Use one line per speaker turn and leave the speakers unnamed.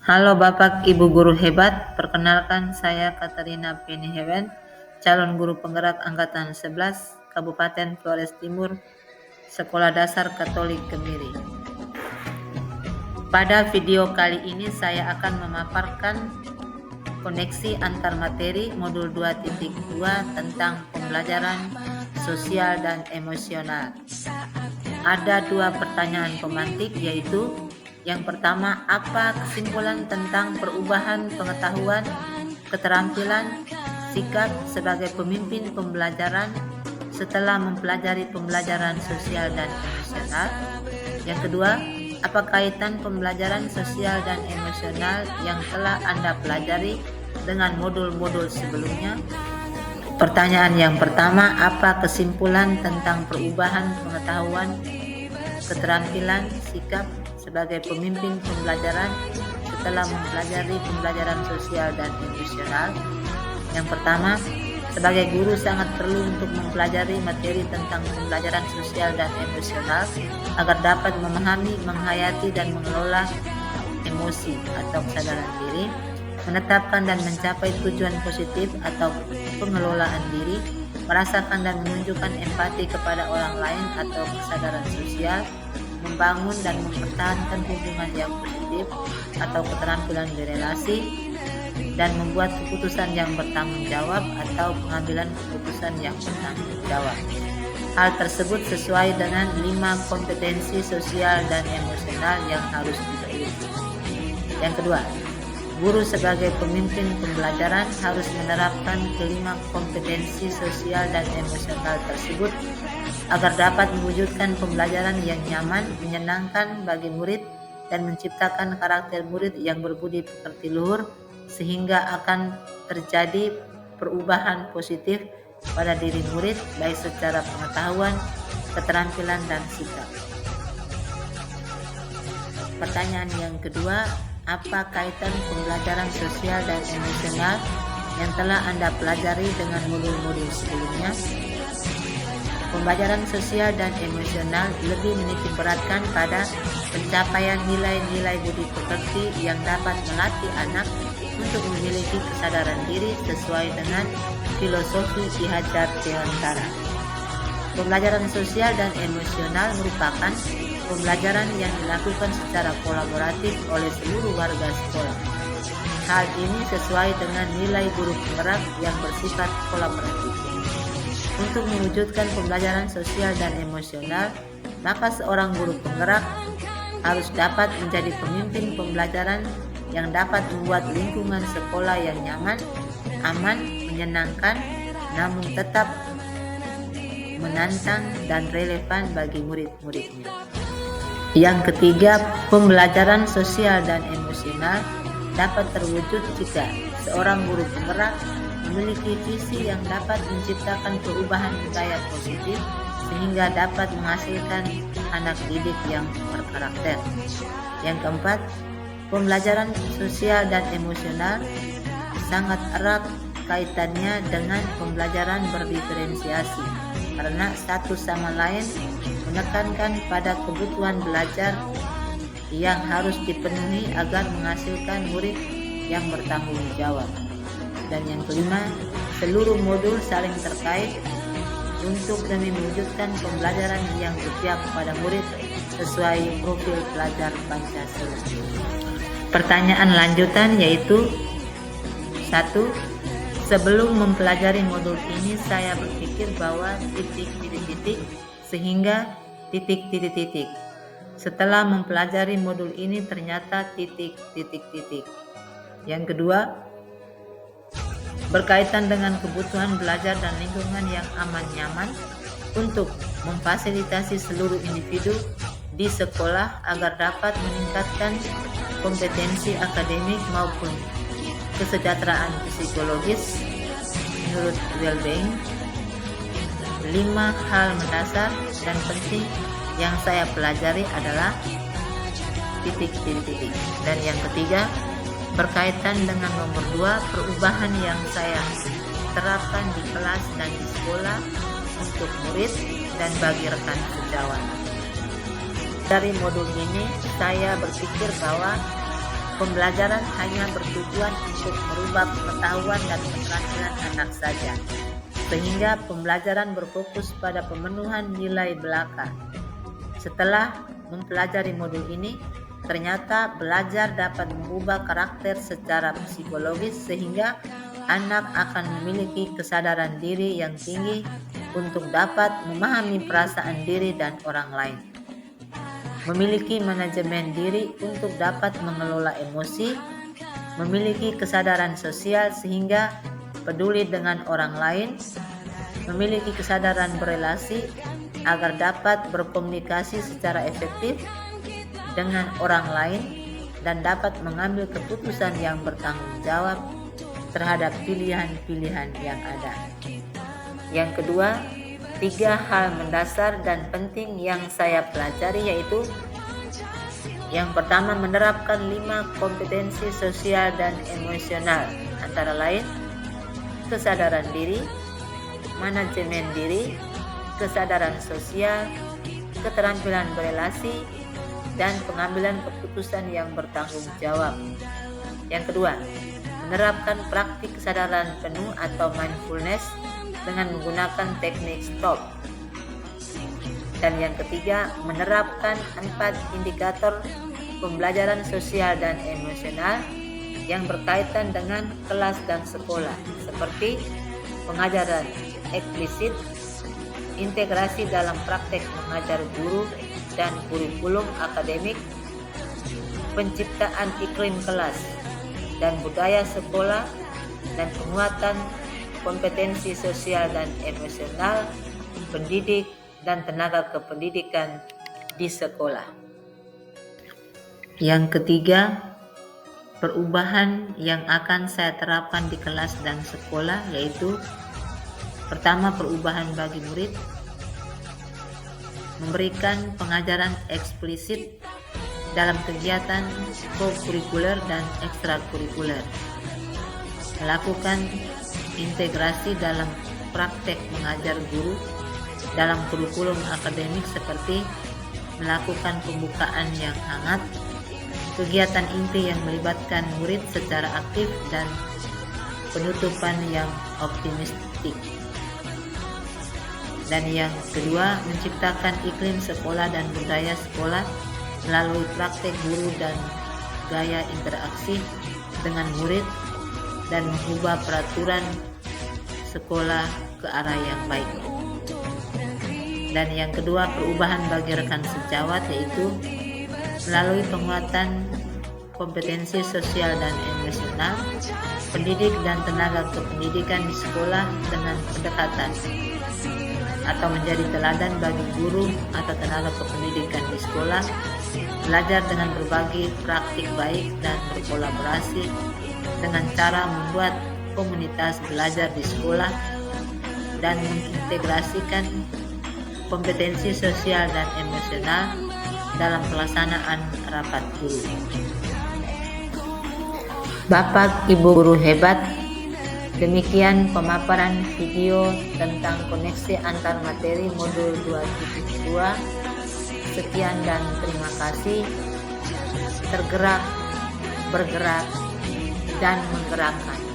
Halo Bapak Ibu Guru hebat, perkenalkan saya Katarina Penihewen, calon guru penggerak Angkatan 11, Kabupaten Flores Timur, Sekolah Dasar Katolik Kemiri. Pada video kali ini saya akan memaparkan koneksi antar materi modul 2.2 tentang pembelajaran sosial dan emosional. Ada dua pertanyaan pemantik, yaitu yang pertama, apa kesimpulan tentang perubahan pengetahuan, keterampilan, sikap sebagai pemimpin pembelajaran setelah mempelajari pembelajaran sosial dan emosional? Yang kedua, apa kaitan pembelajaran sosial dan emosional yang telah Anda pelajari dengan modul-modul sebelumnya? Pertanyaan yang pertama, apa kesimpulan tentang perubahan pengetahuan, keterampilan, sikap sebagai pemimpin pembelajaran setelah mempelajari pembelajaran sosial dan emosional? Yang pertama, sebagai guru sangat perlu untuk mempelajari materi tentang pembelajaran sosial dan emosional agar dapat memahami, menghayati, dan mengelola emosi atau kesadaran diri, menetapkan dan mencapai tujuan positif atau pengelolaan diri, merasakan dan menunjukkan empati kepada orang lain atau kesadaran sosial, membangun dan mempertahankan hubungan yang positif atau keterampilan berelasi, dan membuat keputusan yang bertanggung jawab atau pengambilan keputusan yang bertanggung jawab. Hal tersebut sesuai dengan 5 kompetensi sosial dan emosional yang harus dimiliki. Yang kedua, guru sebagai pemimpin pembelajaran harus menerapkan kelima kompetensi sosial dan emosional tersebut agar dapat mewujudkan pembelajaran yang nyaman, menyenangkan bagi murid, dan menciptakan karakter murid yang berbudi pekerti luhur, sehingga akan terjadi perubahan positif pada diri murid baik secara pengetahuan, keterampilan, dan sikap. Pertanyaan yang kedua, apa kaitan pembelajaran sosial dan emosional yang telah Anda pelajari dengan modul-modul sebelumnya? Pembelajaran sosial dan emosional lebih menitik beratkan pada pencapaian nilai-nilai budi pekerti yang dapat melatih anak untuk memiliki kesadaran diri sesuai dengan filosofi Ki Hajar Dewantara. Pembelajaran sosial dan emosional merupakan pembelajaran yang dilakukan secara kolaboratif oleh seluruh warga sekolah. Hal ini sesuai dengan nilai guru penggerak yang bersifat kolaboratif. Untuk mewujudkan pembelajaran sosial dan emosional, maka seorang guru penggerak harus dapat menjadi pemimpin pembelajaran yang dapat membuat lingkungan sekolah yang nyaman, aman, menyenangkan, namun tetap menantang dan relevan bagi murid-muridnya. Yang ketiga, pembelajaran sosial dan emosional dapat terwujud jika seorang guru penggerak memiliki visi yang dapat menciptakan perubahan budaya positif sehingga dapat menghasilkan anak didik yang berkarakter. Yang keempat, pembelajaran sosial dan emosional sangat erat kaitannya dengan pembelajaran berdiferensiasi karena satu sama lain menekankan pada kebutuhan belajar yang harus dipenuhi agar menghasilkan murid yang bertanggung jawab. Dan yang kelima, seluruh modul saling terkait untuk demi mewujudkan pembelajaran yang berpihak kepada murid sesuai profil pelajar Pancasila. Pertanyaan lanjutan yaitu 1. Sebelum mempelajari modul ini saya berpikir bahwa titik-titik sehingga titik-titik. Setelah mempelajari modul ini ternyata titik-titik. Yang kedua, berkaitan dengan kebutuhan belajar dan lingkungan yang aman nyaman untuk memfasilitasi seluruh individu di sekolah agar dapat meningkatkan kompetensi akademik maupun kesejahteraan psikologis menurut well-being. 5 hal mendasar dan penting yang saya pelajari adalah titik-titik. Dan yang ketiga, berkaitan dengan nomor 2, perubahan yang saya terapkan di kelas dan di sekolah untuk murid dan bagi rekan sejawat. Dari modul ini, saya berpikir bahwa Pembelajaran hanya bertujuan untuk merubah pengetahuan dan keterampilan anak saja, sehingga pembelajaran berfokus pada pemenuhan nilai belaka. Setelah mempelajari modul ini, ternyata belajar dapat mengubah karakter secara psikologis sehingga anak akan memiliki kesadaran diri yang tinggi untuk dapat memahami perasaan diri dan orang lain, memiliki manajemen diri untuk dapat mengelola emosi, memiliki kesadaran sosial sehingga peduli dengan orang lain, memiliki kesadaran berelasi agar dapat berkomunikasi secara efektif dengan orang lain dan dapat mengambil keputusan yang bertanggung jawab terhadap pilihan-pilihan yang ada. Yang kedua, 3 hal mendasar dan penting yang saya pelajari yaitu yang pertama, menerapkan 5 kompetensi sosial dan emosional, antara lain kesadaran diri, manajemen diri, kesadaran sosial, keterampilan berelasi, dan pengambilan keputusan yang bertanggung jawab. Yang kedua, menerapkan praktik kesadaran penuh atau mindfulness dengan menggunakan teknik STOP. Dan yang ketiga, menerapkan 4 indikator pembelajaran sosial dan emosional yang berkaitan dengan kelas dan sekolah, seperti pengajaran eksplisit, integrasi dalam praktek mengajar guru dan kurikulum akademik, penciptaan iklim kelas dan budaya sekolah, dan penguatan kompetensi sosial dan emosional pendidik dan tenaga kependidikan di sekolah. Yang ketiga, perubahan yang akan saya terapkan di kelas dan sekolah yaitu pertama, perubahan bagi murid, memberikan pengajaran eksplisit dalam kegiatan co-kurikuler dan ekstrakurikuler, melakukan integrasi dalam praktek mengajar guru dalam kurikulum akademik seperti melakukan pembukaan yang hangat, kegiatan inti yang melibatkan murid secara aktif, dan penutupan yang optimistik. Dan yang kedua, menciptakan iklim sekolah dan budaya sekolah melalui praktek guru dan gaya interaksi dengan murid dan mengubah peraturan sekolah ke arah yang baik. Dan yang kedua, perubahan bagi rekan sejawat yaitu melalui penguatan kompetensi sosial dan emosional, pendidik dan tenaga kependidikan di sekolah dengan pendekatan atau menjadi teladan bagi guru atau tenaga kependidikan di sekolah, belajar dengan berbagi praktik baik dan berkolaborasi dengan cara membuat komunitas belajar di sekolah dan mengintegrasikan kompetensi sosial dan emosional dalam pelaksanaan rapat guru. Bapak Ibu guru hebat, demikian pemaparan video tentang koneksi antar materi modul 2.2. Sekian dan terima kasih. Tergerak, bergerak, dan menggerakkan.